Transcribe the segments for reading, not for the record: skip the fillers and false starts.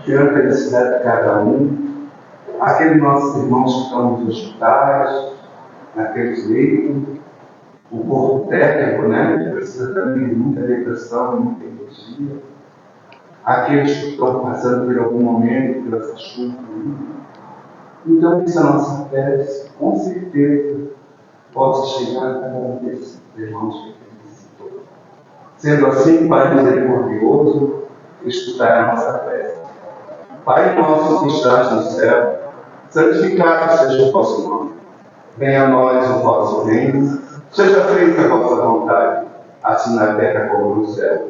tirando a felicidade de cada um, aqueles nossos irmãos que estão nos hospitais, naqueles leitos, o corpo técnico, né, que precisa também de muita depressão, muita energia, aqueles que estão passando por algum momento, por essa chuva. Então, essa nossa fé, com certeza, possa chegar a cada um desses irmãos que necessitou. Sendo assim, Pai misericordioso, escutar a nossa fé. Pai nosso que estás no céu, santificado seja o vosso nome. Venha a nós o vosso reino, seja feita a vossa vontade, assim na terra como no céu.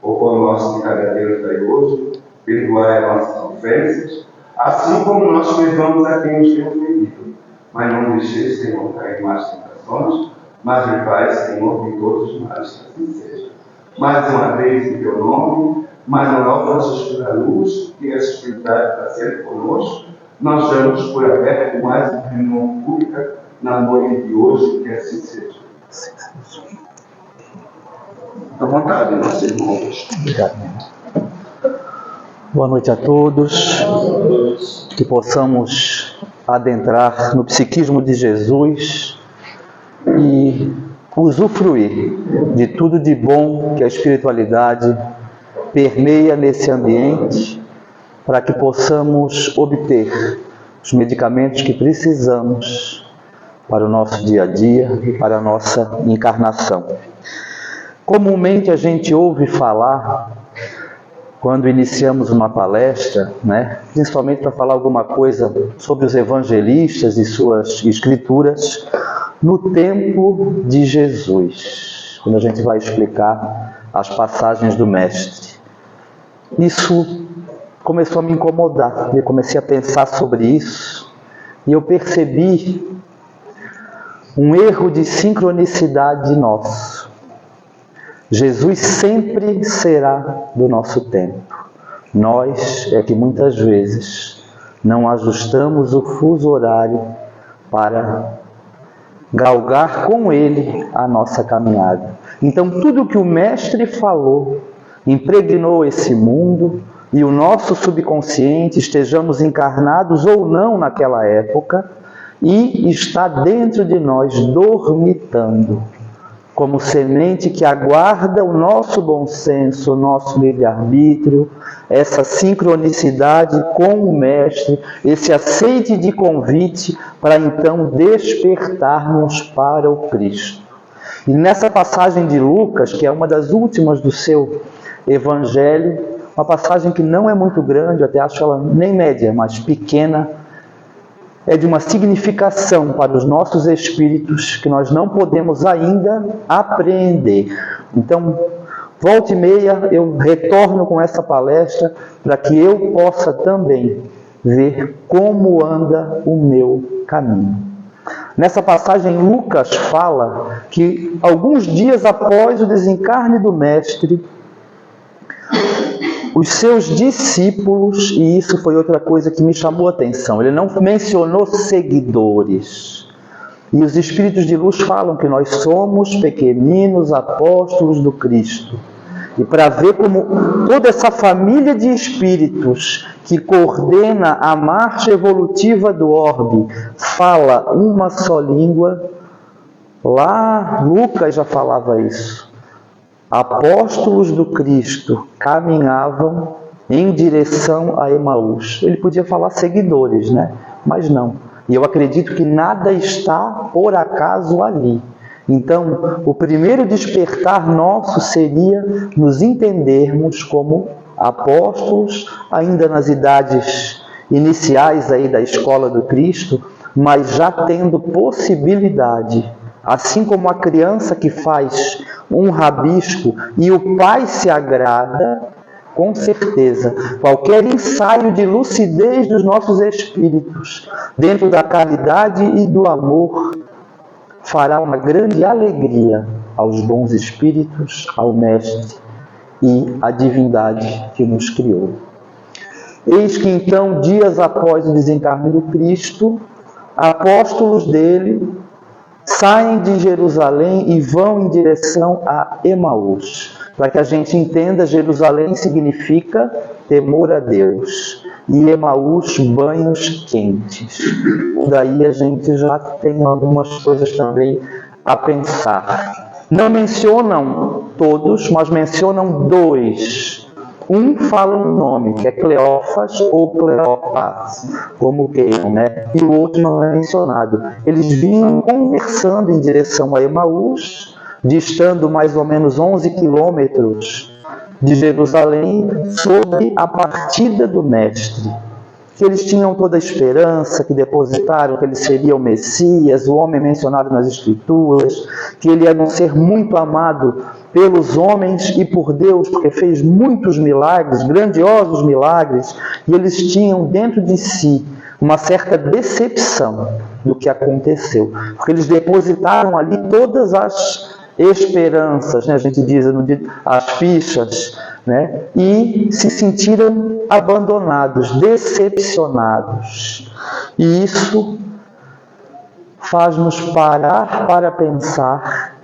O pão nosso de cada dia nos dai hoje, perdoai as nossas ofensas, assim como nós perdoamos a quem nos tem ofendido. Mas não deixeis, Senhor, cair em más tentações, mas livrai, Senhor, de todos os males, que assim seja. Mais uma vez, em teu nome, Manuel Francisco da Luz, que a Espiritualidade está sempre conosco, nós damos por aberto mais uma reunião pública na noite de hoje, que assim seja. À vontade, meus irmãos. Obrigado. Boa noite a todos. Que possamos adentrar no psiquismo de Jesus e usufruir de tudo de bom que a espiritualidade permeia nesse ambiente, para que possamos obter os medicamentos que precisamos para o nosso dia a dia e para a nossa encarnação. Comumente a gente ouve falar, quando iniciamos uma palestra, principalmente para falar alguma coisa sobre os evangelistas e suas escrituras, no tempo de Jesus, quando a gente vai explicar as passagens do Mestre. Isso começou a me incomodar, eu comecei a pensar sobre isso, e eu percebi um erro de sincronicidade nosso. Jesus sempre será do nosso tempo. Nós é que muitas vezes não ajustamos o fuso horário para galgar com Ele a nossa caminhada. Então tudo que o Mestre falou impregnou esse mundo, e o nosso subconsciente, estejamos encarnados ou não naquela época, e está dentro de nós dormitando, como semente que aguarda o nosso bom senso, o nosso livre-arbítrio, essa sincronicidade com o Mestre, esse aceite de convite para então despertarmos para o Cristo. E nessa passagem de Lucas, que é uma das últimas do seu Evangelho, uma passagem que não é muito grande, eu até acho ela nem média, mas pequena, é de uma significação para os nossos espíritos que nós não podemos ainda apreender. Então, volta e meia, eu retorno com essa palestra para que eu possa também ver como anda o meu caminho. Nessa passagem, Lucas fala que alguns dias após o desencarne do Mestre, os seus discípulos, e isso foi outra coisa que me chamou a atenção, ele não mencionou seguidores. E os Espíritos de Luz falam que nós somos pequeninos apóstolos do Cristo. E para ver como toda essa família de espíritos que coordena a marcha evolutiva do orbe fala uma só língua, lá Lucas já falava isso. Apóstolos do Cristo caminhavam em direção a Emaús. Ele podia falar seguidores, mas não. E eu acredito que nada está por acaso ali. Então, o primeiro despertar nosso seria nos entendermos como apóstolos, ainda nas idades iniciais aí da escola do Cristo, mas já tendo possibilidade, assim como a criança que faz um rabisco e o pai se agrada, com certeza, qualquer ensaio de lucidez dos nossos espíritos, dentro da caridade e do amor, fará uma grande alegria aos bons espíritos, ao Mestre e à divindade que nos criou. Eis que então, dias após o desencarne do Cristo, apóstolos dele saem de Jerusalém e vão em direção a Emaús. Para que a gente entenda, Jerusalém significa temor a Deus. e Emaús, banhos quentes. Daí a gente já tem algumas coisas também a pensar. Não mencionam todos, mas mencionam dois. Um fala um nome, que é Cleófas ou Cleopas, como queiram, né? E o outro não é mencionado. Eles vinham conversando em direção a Emaús, distando mais ou menos 11 quilômetros de Jerusalém, sob a partida do Mestre. Que eles tinham toda a esperança, que depositaram que ele seria o Messias, o homem mencionado nas Escrituras, que ele ia ser muito amado pelos homens e por Deus, porque fez muitos milagres, grandiosos milagres, e eles tinham dentro de si uma certa decepção do que aconteceu, porque eles depositaram ali todas as esperanças, né? A gente diz as fichas, né? E se sentiram abandonados, decepcionados. E isso faz-nos parar para pensar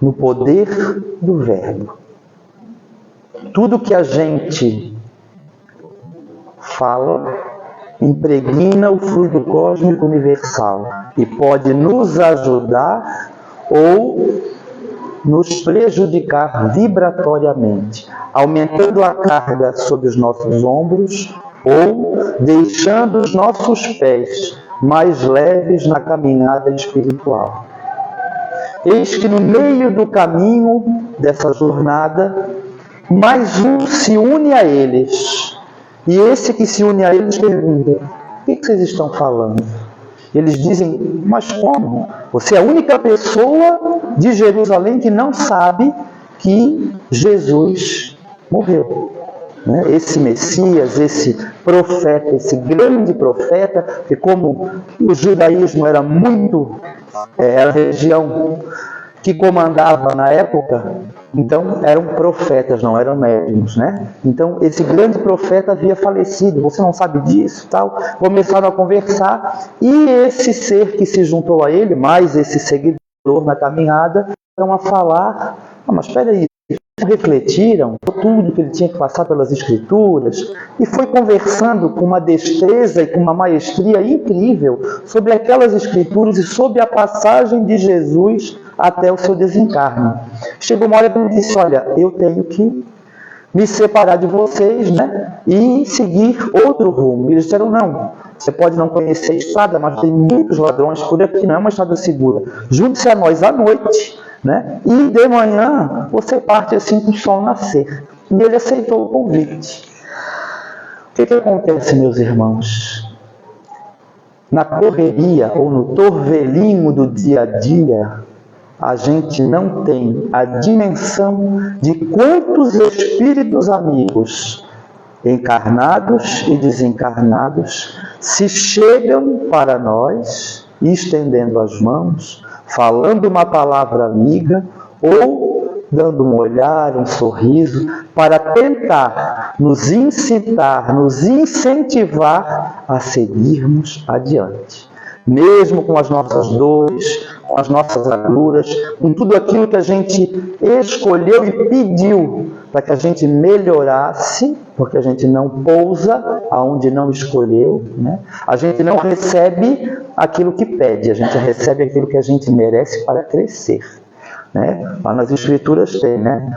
no poder do Verbo. Tudo que a gente fala impregna o fluido cósmico universal e pode nos ajudar ou nos prejudicar vibratoriamente, aumentando a carga sobre os nossos ombros ou deixando os nossos pés mais leves na caminhada espiritual. Eis que no meio do caminho dessa jornada, mais um se une a eles. E esse que se une a eles pergunta: o que vocês estão falando? Eles dizem: mas como? Você é a única pessoa de Jerusalém que não sabe que Jesus morreu. Esse Messias, esse profeta, esse grande profeta, que como o judaísmo era a região que comandava na época, então eram profetas, não eram médiuns, né? Então esse grande profeta havia falecido, você não sabe disso, tal. Começaram a conversar e esse ser que se juntou a ele, mais esse seguidor na caminhada, estão a falar: mas espera aí, refletiram tudo que ele tinha que passar pelas Escrituras e foi conversando com uma destreza e com uma maestria incrível sobre aquelas Escrituras e sobre a passagem de Jesus até o seu desencarne. Chegou uma hora que ele disse: olha, eu tenho que me separar de vocês, né, e seguir outro rumo. E eles disseram: não, você pode não conhecer a estrada, mas tem muitos ladrões por aqui, não é uma estrada segura. Junte-se a nós à noite, né? E de manhã você parte assim com o sol nascer. E ele aceitou o convite. O que acontece, meus irmãos? Na correria ou no torvelinho do dia a dia, a gente não tem a dimensão de quantos espíritos amigos, encarnados e desencarnados, se chegam para nós, estendendo as mãos, falando uma palavra amiga ou dando um olhar, um sorriso, para tentar nos incitar, nos incentivar a seguirmos adiante. Mesmo com as nossas dores, com as nossas agruras, com tudo aquilo que a gente escolheu e pediu para que a gente melhorasse, porque a gente não pousa aonde não escolheu, né? A gente não recebe aquilo que pede, a gente recebe aquilo que a gente merece para crescer, né? Lá nas Escrituras tem, né?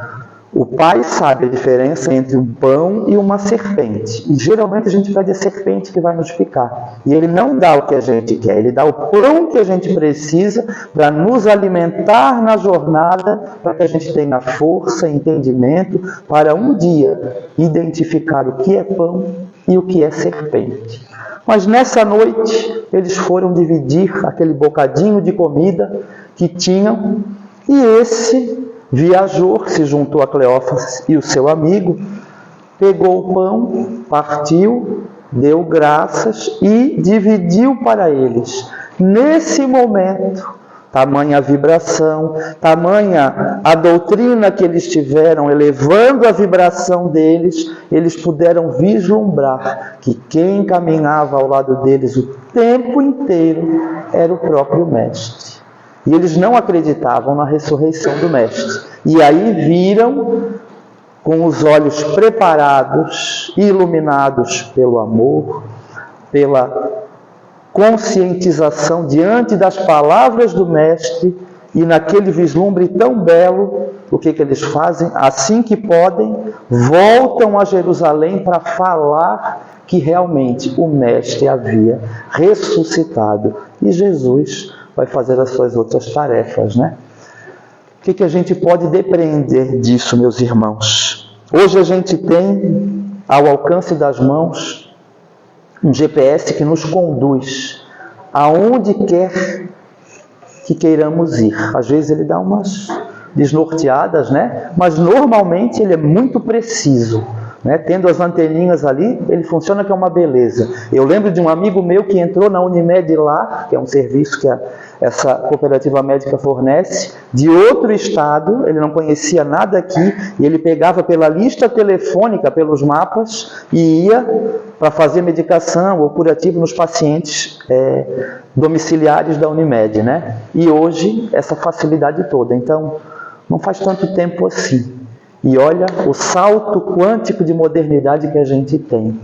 O pai sabe a diferença entre um pão e uma serpente. E geralmente a gente pede a serpente que vai nos picar. E ele não dá o que a gente quer, ele dá o pão que a gente precisa para nos alimentar na jornada, para que a gente tenha força e entendimento para um dia identificar o que é pão e o que é serpente. Mas nessa noite eles foram dividir aquele bocadinho de comida que tinham, e esse viajou, se juntou a Cleófas e o seu amigo, pegou o pão, partiu, deu graças e dividiu para eles. Nesse momento, tamanha a vibração, tamanha a doutrina que eles tiveram, elevando a vibração deles, eles puderam vislumbrar que quem caminhava ao lado deles o tempo inteiro era o próprio Mestre. E eles não acreditavam na ressurreição do Mestre. E aí viram com os olhos preparados, iluminados pelo amor, pela conscientização diante das palavras do Mestre, e naquele vislumbre tão belo, o que eles fazem? Assim que podem, voltam a Jerusalém para falar que realmente o Mestre havia ressuscitado. E Jesus vai fazer as suas outras tarefas, né? O que a gente pode depreender disso, meus irmãos? Hoje a gente tem ao alcance das mãos um GPS que nos conduz aonde quer que queiramos ir. Às vezes ele dá umas desnorteadas, né? Mas normalmente ele é muito preciso, né? Tendo as anteninhas ali, ele funciona que é uma beleza. Eu lembro de um amigo meu que entrou na Unimed lá, que é um serviço que essa cooperativa médica fornece, de outro estado, ele não conhecia nada aqui, e ele pegava pela lista telefônica, pelos mapas, e ia para fazer medicação ou curativo nos pacientes domiciliares da Unimed, né? E hoje, essa facilidade toda. Então, não faz tanto tempo assim. E olha o salto quântico de modernidade que a gente tem.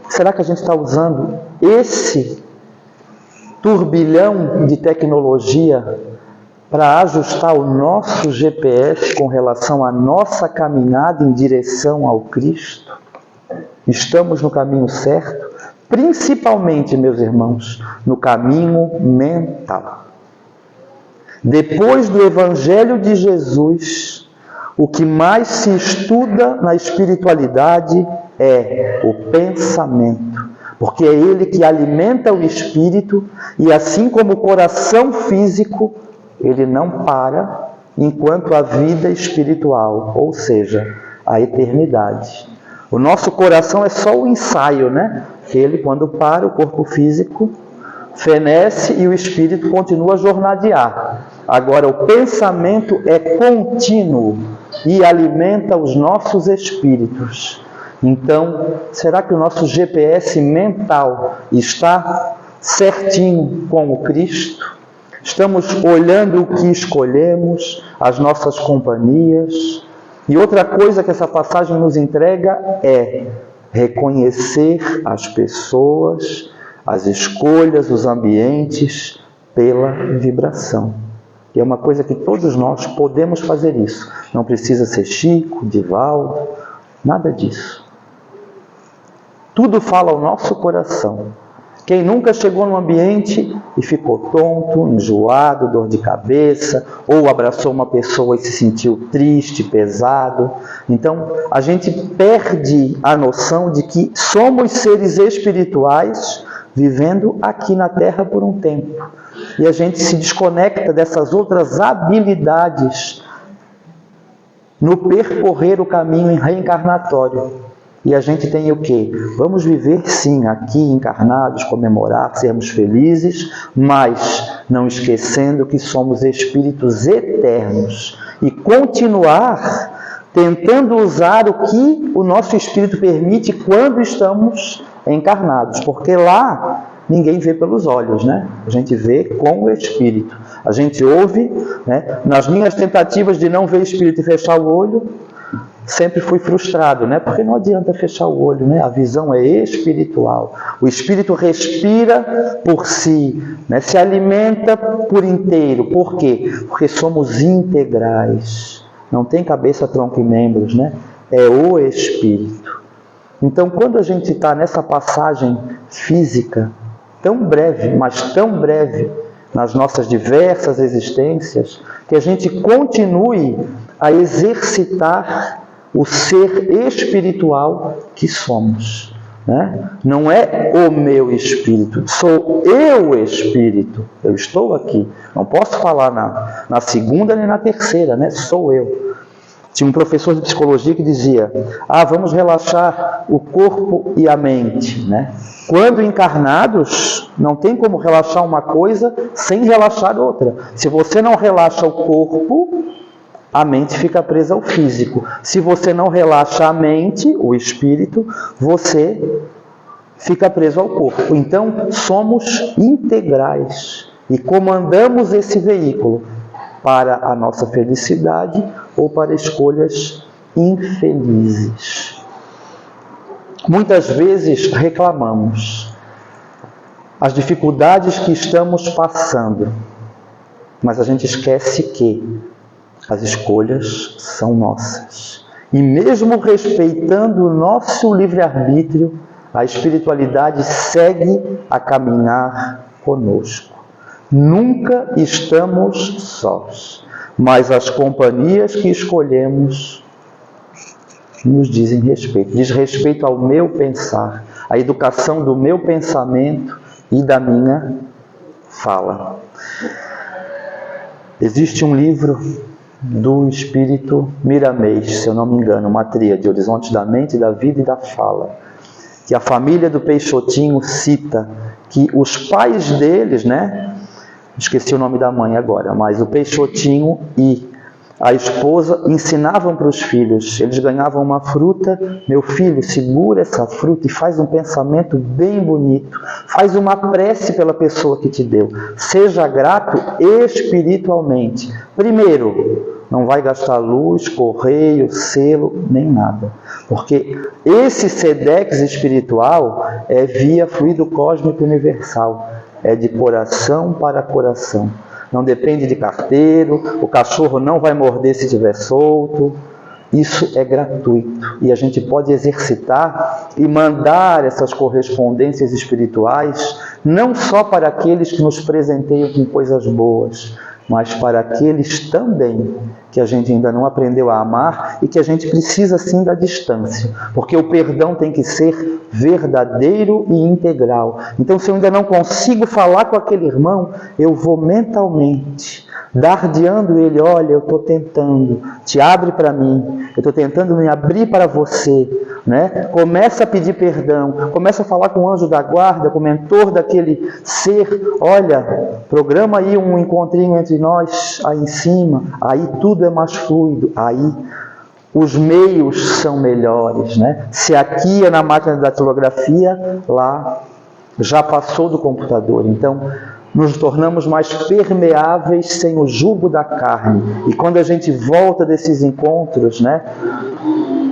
Será que a gente está usando esse turbilhão de tecnologia para ajustar o nosso GPS com relação à nossa caminhada em direção ao Cristo? Estamos no caminho certo? Principalmente, meus irmãos, no caminho mental. Depois do Evangelho de Jesus, o que mais se estuda na espiritualidade é o pensamento, porque é ele que alimenta o espírito, e assim como o coração físico, ele não para enquanto a vida espiritual, ou seja, a eternidade. O nosso coração é só o ensaio, né? Ele, quando para, o corpo físico fenece e o espírito continua a jornadear. Agora, o pensamento é contínuo e alimenta os nossos espíritos. Então, será que o nosso GPS mental está certinho com o Cristo? Estamos olhando o que escolhemos, as nossas companhias. E outra coisa que essa passagem nos entrega é reconhecer as pessoas, as escolhas, os ambientes pela vibração. E é uma coisa que todos nós podemos fazer isso. Não precisa ser Chico, Divaldo, nada disso. Tudo fala ao nosso coração. Quem nunca chegou num ambiente e ficou tonto, enjoado, dor de cabeça, ou abraçou uma pessoa e se sentiu triste, pesado. Então, a gente perde a noção de que somos seres espirituais vivendo aqui na Terra por um tempo. E a gente se desconecta dessas outras habilidades no percorrer o caminho reencarnatório. E a gente tem o quê? Vamos viver sim, aqui encarnados, comemorar, sermos felizes, mas não esquecendo que somos espíritos eternos. E continuar tentando usar o que o nosso espírito permite quando estamos encarnados. Porque lá ninguém vê pelos olhos, né? A gente vê com o espírito. A gente ouve, né? Nas minhas tentativas de não ver espírito e fechar o olho, sempre fui frustrado, né? Porque não adianta fechar o olho, né? A visão é espiritual. O espírito respira por si, né? Se alimenta por inteiro. Por quê? Porque somos integrais. Não tem cabeça, tronco e membros, né? É o espírito. Então, quando a gente está nessa passagem física, tão breve, mas tão breve, nas nossas diversas existências, que a gente continue a exercitar o ser espiritual que somos, né? Não é o meu espírito, sou eu o espírito. Eu estou aqui, não posso falar na segunda nem na terceira, né? Sou eu. Tinha um professor de psicologia que dizia: vamos relaxar o corpo e a mente, né? Quando encarnados, não tem como relaxar uma coisa sem relaxar outra. Se você não relaxa o corpo, a mente fica presa ao físico. Se você não relaxa a mente, o espírito, você fica preso ao corpo. Então, somos integrais e comandamos esse veículo para a nossa felicidade ou para escolhas infelizes. Muitas vezes reclamamos as dificuldades que estamos passando, mas a gente esquece que as escolhas são nossas. E mesmo respeitando o nosso livre-arbítrio, a espiritualidade segue a caminhar conosco. Nunca estamos sós, mas as companhias que escolhemos nos dizem respeito. Diz respeito ao meu pensar, à educação do meu pensamento e da minha fala. Existe um livro do espírito Miramês, se eu não me engano, uma tríade, Horizontes da Mente, da Vida e da Fala, que a família do Peixotinho cita que os pais deles, esqueci o nome da mãe agora, mas o Peixotinho e a esposa ensinavam para os filhos, eles ganhavam uma fruta, meu filho, segura essa fruta e faz um pensamento bem bonito, faz uma prece pela pessoa que te deu, seja grato espiritualmente. Primeiro, não vai gastar luz, correio, selo, nem nada, porque esse SEDEX espiritual é via fluido cósmico universal, é de coração para coração. Não depende de carteiro, o cachorro não vai morder se estiver solto. Isso é gratuito e a gente pode exercitar e mandar essas correspondências espirituais não só para aqueles que nos presenteiam com coisas boas, mas para aqueles também que a gente ainda não aprendeu a amar e que a gente precisa sim da distância, porque o perdão tem que ser verdadeiro e integral. Então, se eu ainda não consigo falar com aquele irmão, eu vou mentalmente dardeando ele, olha, eu estou tentando, te abre para mim, eu estou tentando me abrir para você, Começa a pedir perdão, começa a falar com o anjo da guarda, com o mentor daquele ser, olha, programa aí um encontrinho entre nós aí em cima, aí tudo é mais fluido, aí os meios são melhores, Se aqui é na máquina da datilografia, lá já passou do computador, então nos tornamos mais permeáveis sem o jugo da carne. E quando a gente volta desses encontros,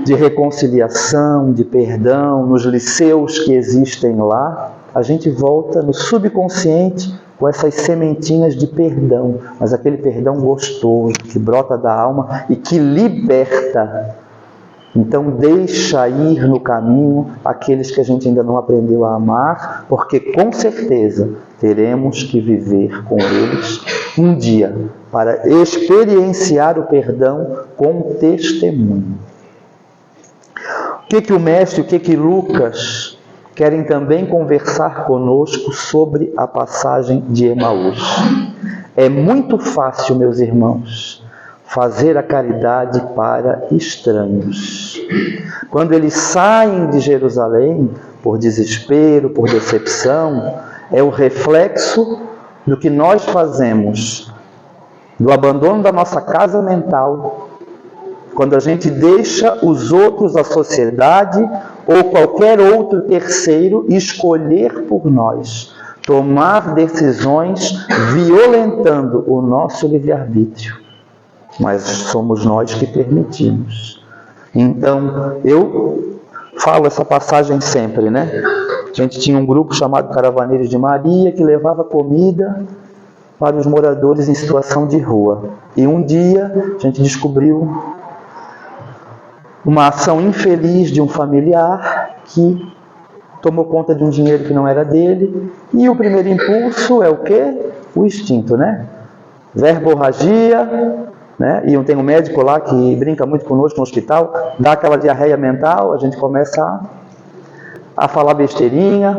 de reconciliação, de perdão, nos liceus que existem lá, a gente volta no subconsciente com essas sementinhas de perdão, mas aquele perdão gostoso, que brota da alma e que liberta. Então deixa ir no caminho aqueles que a gente ainda não aprendeu a amar, porque com certeza teremos que viver com eles um dia para experienciar o perdão com testemunho. O que o mestre, o que Lucas querem também conversar conosco sobre a passagem de Emaús? É muito fácil, meus irmãos, fazer a caridade para estranhos. Quando eles saem de Jerusalém, por desespero, por decepção, é o reflexo do que nós fazemos, do abandono da nossa casa mental, quando a gente deixa os outros, a sociedade ou qualquer outro terceiro escolher por nós, tomar decisões violentando o nosso livre-arbítrio. Mas somos nós que permitimos. Então, eu falo essa passagem sempre, A gente tinha um grupo chamado Caravaneiros de Maria que levava comida para os moradores em situação de rua. E um dia a gente descobriu uma ação infeliz de um familiar que tomou conta de um dinheiro que não era dele. E o primeiro impulso é o quê? O instinto, Verborragia, E tem um médico lá que brinca muito conosco no hospital, dá aquela diarreia mental, a gente começa a falar besteirinha,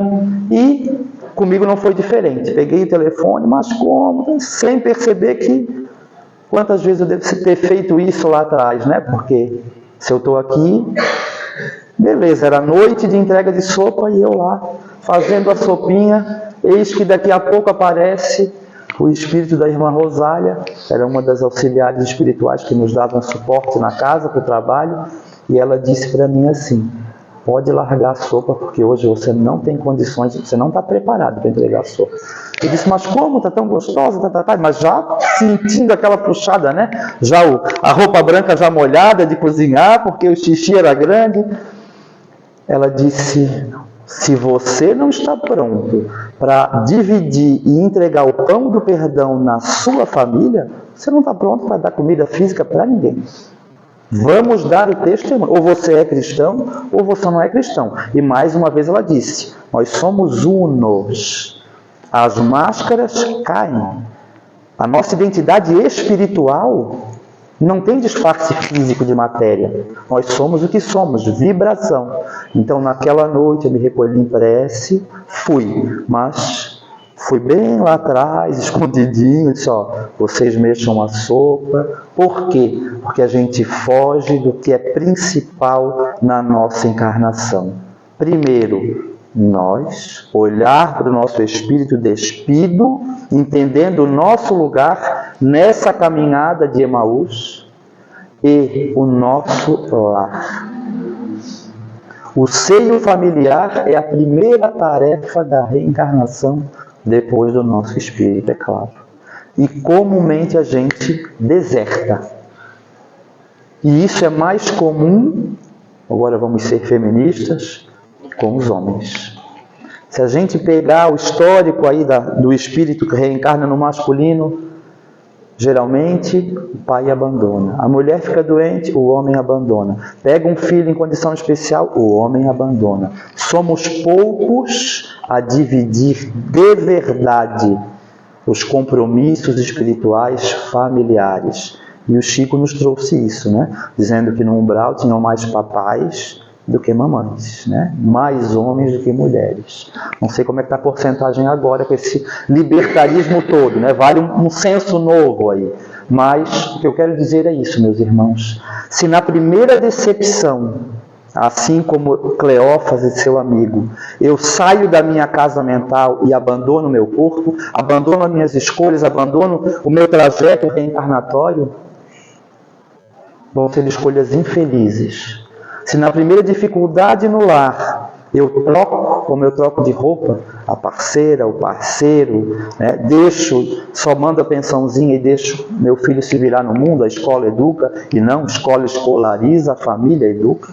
e comigo não foi diferente. Peguei o telefone, mas como? Sem perceber que quantas vezes eu devo ter feito isso lá atrás, Porque se eu estou aqui, beleza, era noite de entrega de sopa e eu lá fazendo a sopinha, eis que daqui a pouco aparece o espírito da irmã Rosália, era uma das auxiliares espirituais que nos davam suporte na casa para o trabalho, e ela disse para mim assim: pode largar a sopa, porque hoje você não tem condições, você não está preparado para entregar a sopa. Eu disse, mas como? Está tão gostosa, mas já sentindo aquela puxada, né? Já a roupa branca já molhada de cozinhar, porque o xixi era grande. Ela disse, se você não está pronto para dividir e entregar o pão do perdão na sua família, você não está pronto para dar comida física para ninguém. Vamos dar o testemunho. Ou você é cristão, ou você não é cristão. E mais uma vez ela disse, nós somos unos. As máscaras caem. A nossa identidade espiritual não tem disfarce físico de matéria. Nós somos o que somos, vibração. Então naquela noite eu me recolhi em prece, mas fui bem lá atrás, escondidinho, disse, vocês mexam a sopa. Por quê? Porque a gente foge do que é principal na nossa encarnação. Primeiro, nós olhar para o nosso espírito despido, entendendo o nosso lugar nessa caminhada de Emaús e o nosso lar. O seio familiar é a primeira tarefa da reencarnação depois do nosso espírito, é claro. E comumente a gente deserta. E isso é mais comum, agora vamos ser feministas, com os homens. Se a gente pegar o histórico aí do espírito que reencarna no masculino, geralmente o pai abandona. A mulher fica doente, o homem abandona. Pega um filho em condição especial, o homem abandona. Somos poucos a dividir de verdade os compromissos espirituais familiares. E o Chico nos trouxe isso, né? Dizendo que no umbral tinham mais papais do que mamães, né? Mais homens do que mulheres. Não sei como é que está a porcentagem agora com esse libertarismo todo, né? Vale um senso novo aí. Mas o que eu quero dizer é isso, meus irmãos. Se na primeira decepção, assim como Cleófas e seu amigo, eu saio da minha casa mental e abandono o meu corpo, abandono as minhas escolhas, abandono o meu trajeto reencarnatório, vão ser escolhas infelizes. Se na primeira dificuldade no lar, eu troco, como eu troco de roupa, a parceira, o parceiro, né? Só mando a pensãozinha e deixo meu filho se virar no mundo, a escola educa, e não, a escola escolariza, a família educa.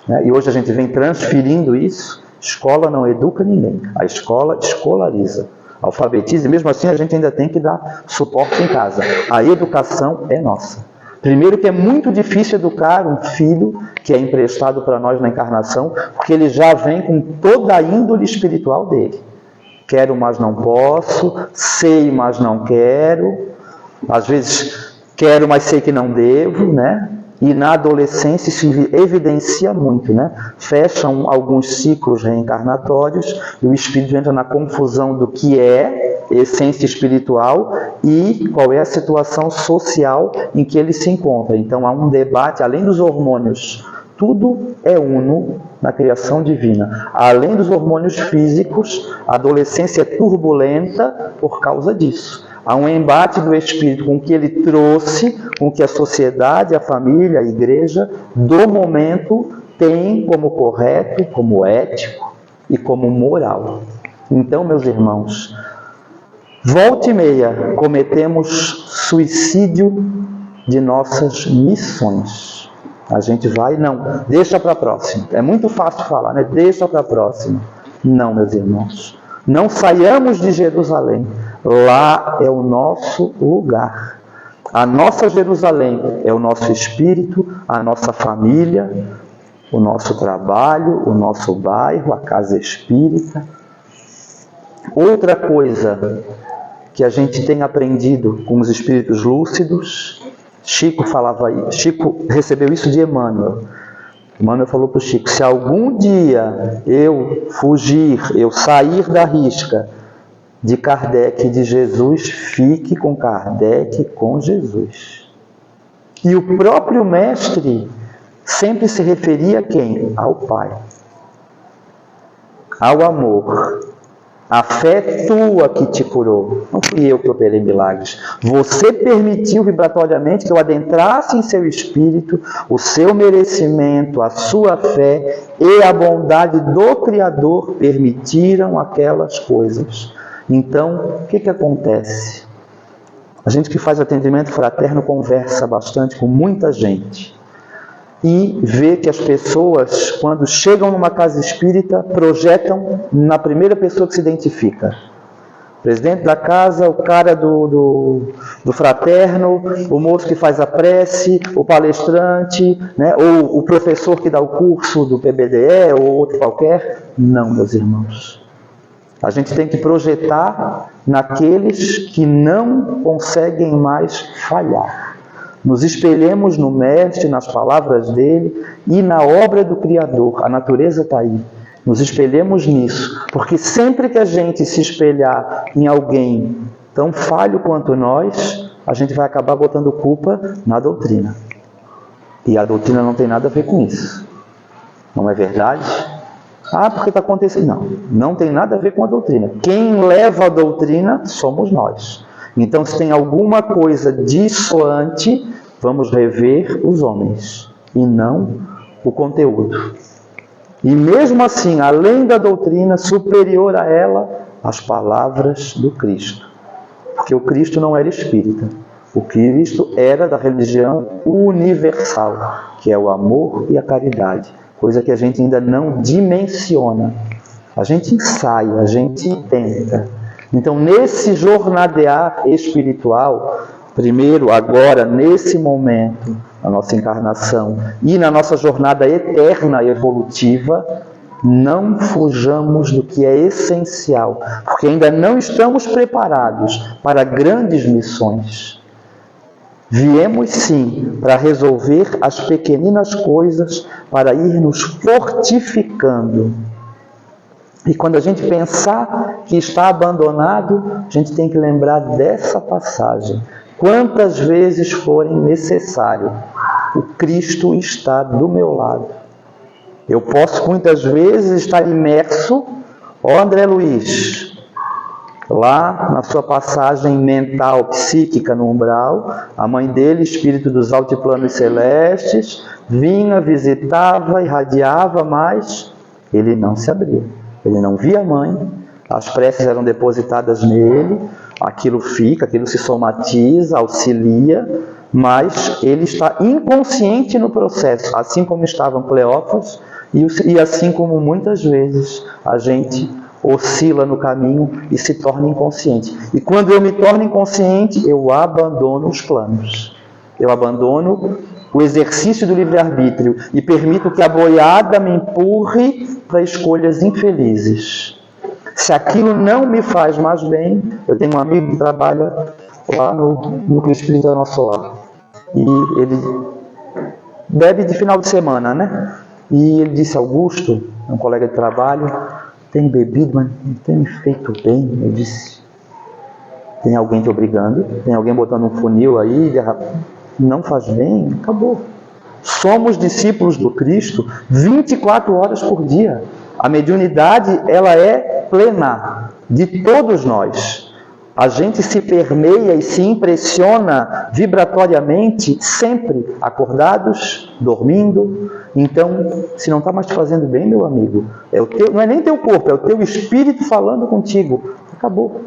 Né? E hoje a gente vem transferindo isso, escola não educa ninguém, a escola escolariza, alfabetiza, e mesmo assim a gente ainda tem que dar suporte em casa. A educação é nossa. Primeiro que é muito difícil educar um filho que é emprestado para nós na encarnação, porque ele já vem com toda a índole espiritual dele. Quero, mas não posso, sei, mas não quero, às vezes quero, mas sei que não devo, né? E na adolescência isso evidencia muito, né? Fecham alguns ciclos reencarnatórios e o espírito entra na confusão do que é essência espiritual e qual é a situação social em que ele se encontra. Então há um debate, além dos hormônios, tudo é uno na criação divina. Além dos hormônios físicos, a adolescência é turbulenta por causa disso. Há um embate do espírito com o que ele trouxe, com o que a sociedade, a família, a igreja, do momento, tem como correto, como ético e como moral. Então, meus irmãos, volta e meia cometemos suicídio de nossas missões. A gente vai, não, deixa para a próxima. É muito fácil falar, né? Deixa para a próxima. Não, meus irmãos. Não saiamos de Jerusalém. Lá é o nosso lugar. A nossa Jerusalém é o nosso espírito, a nossa família, o nosso trabalho, o nosso bairro, a casa espírita. Outra coisa que a gente tem aprendido com os espíritos lúcidos, Chico recebeu isso de Emmanuel. Emmanuel falou para o Chico, se algum dia eu sair da risca de Kardec e de Jesus, fique com Kardec e com Jesus. E o próprio mestre sempre se referia a quem? Ao Pai. Ao amor. A fé é tua que te curou. Não fui eu que operei milagres. Você permitiu vibratoriamente que eu adentrasse em seu espírito, o seu merecimento, a sua fé e a bondade do Criador permitiram aquelas coisas. Então, o que acontece? A gente que faz atendimento fraterno conversa bastante com muita gente. E vê que as pessoas, quando chegam numa casa espírita, projetam na primeira pessoa que se identifica. O presidente da casa, o cara do fraterno, o moço que faz a prece, o palestrante, né? Ou o professor que dá o curso do PBDE, ou outro qualquer. Não, meus irmãos. A gente tem que projetar naqueles que não conseguem mais falhar. Nos espelhemos no Mestre, nas palavras dele e na obra do Criador. A natureza está aí. Nos espelhemos nisso. Porque sempre que a gente se espelhar em alguém tão falho quanto nós, a gente vai acabar botando culpa na doutrina. E a doutrina não tem nada a ver com isso. Não é verdade? Ah, porque está acontecendo. Não, não tem nada a ver com a doutrina. Quem leva a doutrina somos nós. Então, se tem alguma coisa dissoante, vamos rever os homens e não o conteúdo. E mesmo assim, além da doutrina, superior a ela, as palavras do Cristo. Porque o Cristo não era espírita. O Cristo era da religião universal, que é o amor e a caridade. Coisa que a gente ainda não dimensiona. A gente ensaia, a gente tenta. Então, nesse jornadear espiritual, primeiro, agora, nesse momento, na nossa encarnação e na nossa jornada eterna evolutiva, não fujamos do que é essencial, porque ainda não estamos preparados para grandes missões. Viemos sim para resolver as pequeninas coisas, para ir nos fortificando. E quando a gente pensar que está abandonado, a gente tem que lembrar dessa passagem. Quantas vezes forem necessário, o Cristo está do meu lado. Eu posso muitas vezes estar imerso, André Luiz, lá na sua passagem mental, psíquica no umbral, a mãe dele, espírito dos altiplanos celestes, vinha, visitava, irradiava, mas ele não se abria. Ele não via a mãe, as preces eram depositadas nele, aquilo fica, aquilo se somatiza, auxilia, mas ele está inconsciente no processo, assim como estavam Cleófas e assim como muitas vezes a gente oscila no caminho e se torna inconsciente. E quando eu me torno inconsciente, eu abandono os planos. Eu abandono o exercício do livre-arbítrio e permito que a boiada me empurre para escolhas infelizes. Se aquilo não me faz mais bem, eu tenho um amigo que trabalha lá no Núcleo Espírita Nosso Lar. E ele bebe de final de semana, né? E ele disse, Augusto, um colega de trabalho, tem bebido, mas não tem me feito bem. Eu disse, tem alguém te obrigando, tem alguém botando um funil aí, não faz bem, acabou. Somos discípulos do Cristo 24 horas por dia. A mediunidade, ela é plena de todos nós. A gente se permeia e se impressiona vibratoriamente sempre, acordados, dormindo. Então, se não está mais te fazendo bem, meu amigo, não é nem teu corpo, é o teu espírito falando contigo. Acabou.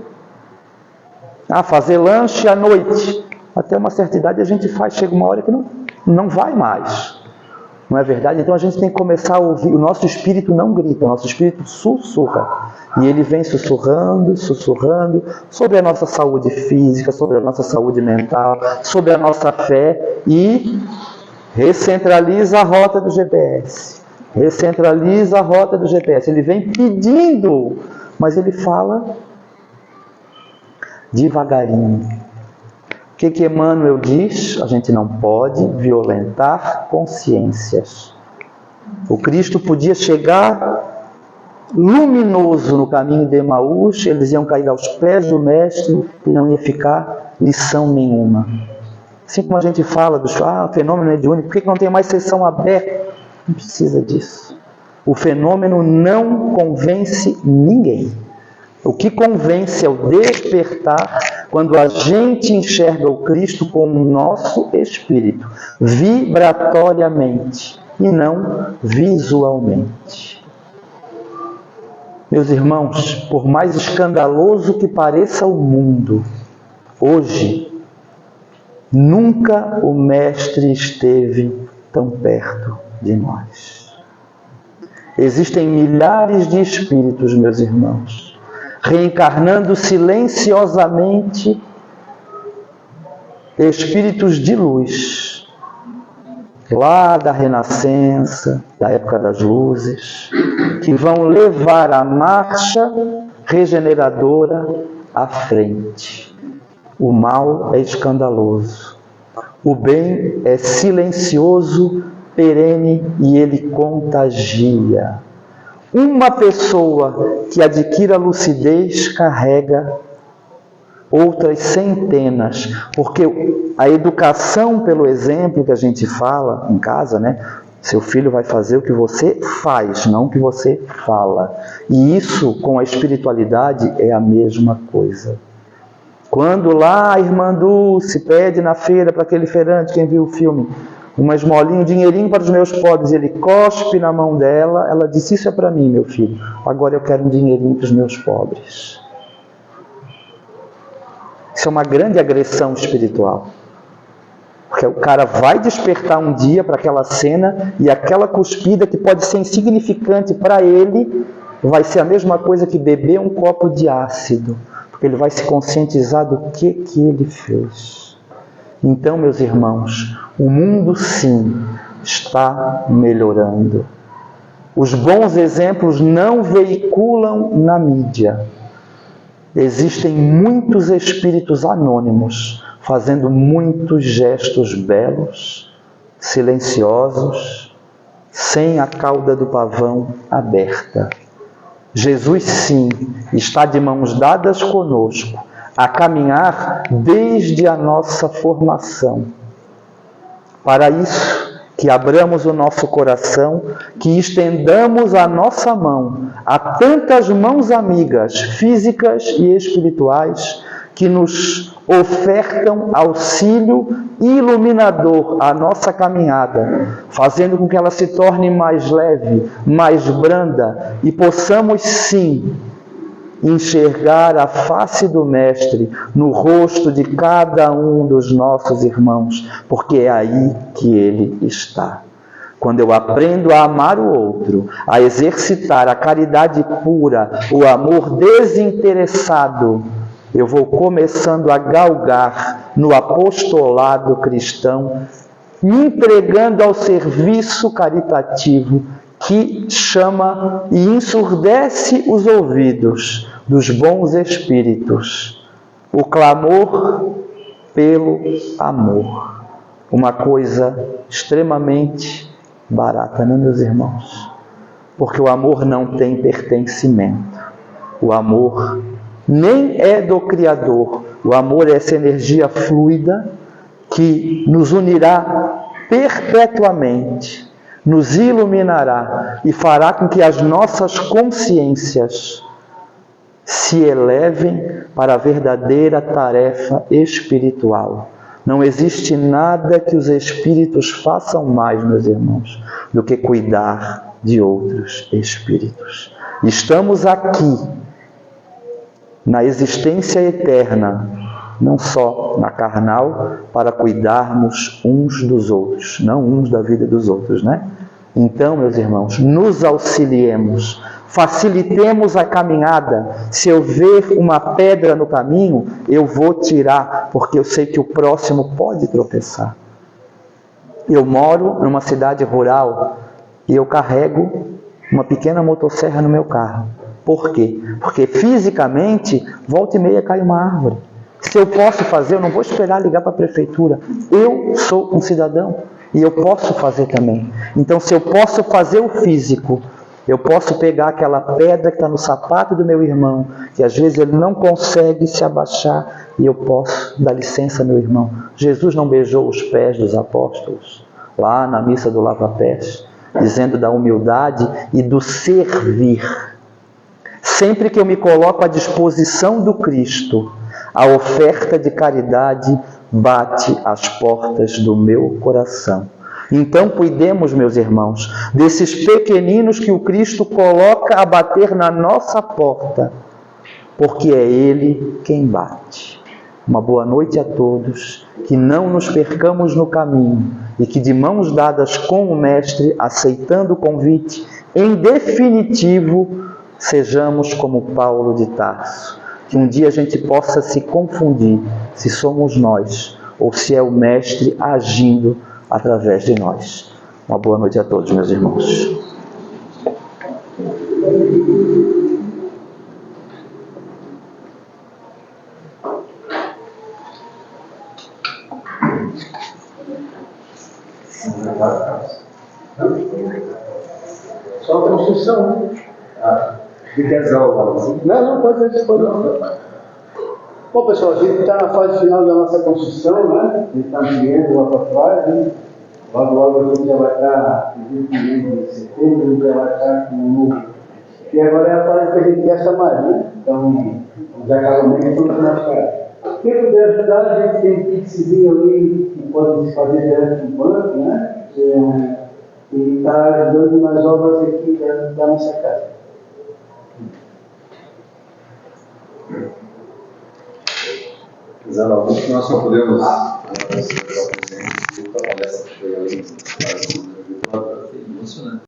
Fazer lanche à noite. Até uma certa idade a gente faz, chega uma hora que não vai mais. Não é verdade? Então a gente tem que começar a ouvir. O nosso espírito não grita, o nosso espírito sussurra. E ele vem sussurrando, sussurrando sobre a nossa saúde física, sobre a nossa saúde mental, sobre a nossa fé e recentraliza a rota do GPS. Recentraliza a rota do GPS. Ele vem pedindo, mas ele fala devagarinho. O que Emmanuel diz? A gente não pode violentar consciências. O Cristo podia chegar luminoso no caminho de Emaús, eles iam cair aos pés do Mestre e não ia ficar lição nenhuma. Assim como a gente fala do fenômeno mediúnico, por que não tem mais sessão aberta? Não precisa disso. O fenômeno não convence ninguém. O que convence é o despertar quando a gente enxerga o Cristo como nosso espírito, vibratoriamente e não visualmente. Meus irmãos, por mais escandaloso que pareça o mundo, hoje, nunca o Mestre esteve tão perto de nós. Existem milhares de espíritos, meus irmãos, reencarnando silenciosamente, espíritos de luz, lá da Renascença, da época das luzes, que vão levar a marcha regeneradora à frente. O mal é escandaloso, o bem é silencioso, perene e ele contagia. Uma pessoa que adquira lucidez carrega outras centenas, porque a educação pelo exemplo que a gente fala em casa, né? Seu filho vai fazer o que você faz, não o que você fala. E isso com a espiritualidade é a mesma coisa. Quando lá a irmã Dulce pede na feira para aquele feirante, quem viu o filme, uma esmolinha, um dinheirinho para os meus pobres, ele cospe na mão dela, ela disse, isso é para mim, meu filho, agora eu quero um dinheirinho para os meus pobres. Isso é uma grande agressão espiritual. Porque o cara vai despertar um dia para aquela cena e aquela cuspida que pode ser insignificante para ele, vai ser a mesma coisa que beber um copo de ácido. Porque ele vai se conscientizar do que ele fez. Então, meus irmãos, o mundo sim está melhorando. Os bons exemplos não veiculam na mídia. Existem muitos espíritos anônimos fazendo muitos gestos belos, silenciosos, sem a cauda do pavão aberta. Jesus sim está de mãos dadas conosco a caminhar desde a nossa formação. Para isso, que abramos o nosso coração, que estendamos a nossa mão a tantas mãos amigas, físicas e espirituais, que nos ofertam auxílio iluminador à nossa caminhada, fazendo com que ela se torne mais leve, mais branda, e possamos sim enxergar a face do Mestre no rosto de cada um dos nossos irmãos, porque é aí que Ele está. Quando eu aprendo a amar o outro, a exercitar a caridade pura, o amor desinteressado, eu vou começando a galgar no apostolado cristão, me entregando ao serviço caritativo que chama e ensurdece os ouvidos dos bons espíritos. O clamor pelo amor. Uma coisa extremamente barata, não, meus irmãos? Porque o amor não tem pertencimento. O amor nem é do Criador. O amor é essa energia fluida que nos unirá perpetuamente, nos iluminará e fará com que as nossas consciências se elevem para a verdadeira tarefa espiritual. Não existe nada que os espíritos façam mais, meus irmãos, do que cuidar de outros espíritos. Estamos aqui, na existência eterna, não só na carnal, para cuidarmos uns dos outros, não uns da vida dos outros, né? Então, meus irmãos, nos auxiliemos, facilitemos a caminhada. Se eu ver uma pedra no caminho, eu vou tirar, porque eu sei que o próximo pode tropeçar. Eu moro numa cidade rural e eu carrego uma pequena motosserra no meu carro. Por quê? Porque fisicamente, volta e meia cai uma árvore. Se eu posso fazer, eu não vou esperar ligar para a prefeitura. Eu sou um cidadão e eu posso fazer também. Então, se eu posso fazer o físico, eu posso pegar aquela pedra que está no sapato do meu irmão, que às vezes ele não consegue se abaixar, e eu posso dar licença, meu irmão. Jesus não beijou os pés dos apóstolos, lá na missa do lava-pés, dizendo da humildade e do servir. Sempre que eu me coloco à disposição do Cristo, a oferta de caridade bate às portas do meu coração. Então, cuidemos, meus irmãos, desses pequeninos que o Cristo coloca a bater na nossa porta, porque é Ele quem bate. Uma boa noite a todos, que não nos percamos no caminho e que, de mãos dadas com o Mestre, aceitando o convite, em definitivo, sejamos como Paulo de Tarso. Que um dia a gente possa se confundir se somos nós ou se é o Mestre agindo através de nós. Uma boa noite a todos, meus irmãos. Só a construção, né? De casal, assim. Não, pode ver depois. Bom, pessoal, a gente está na fase final da nossa construção, né? A gente está ampliando lá para trás, né? Logo a gente já vai estar, em setembro, a gente já vai estar com um novo. E agora é a fase que a gente gasta mais, né? Então, os acabamentos estão mais caros. Quem puder ajudar, a gente tem um pixzinho ali que pode se fazer direto no banco, né? E está ajudando nas obras aqui da nossa casa. Zé, nós só podemos a palestra que foi ali, isso, né?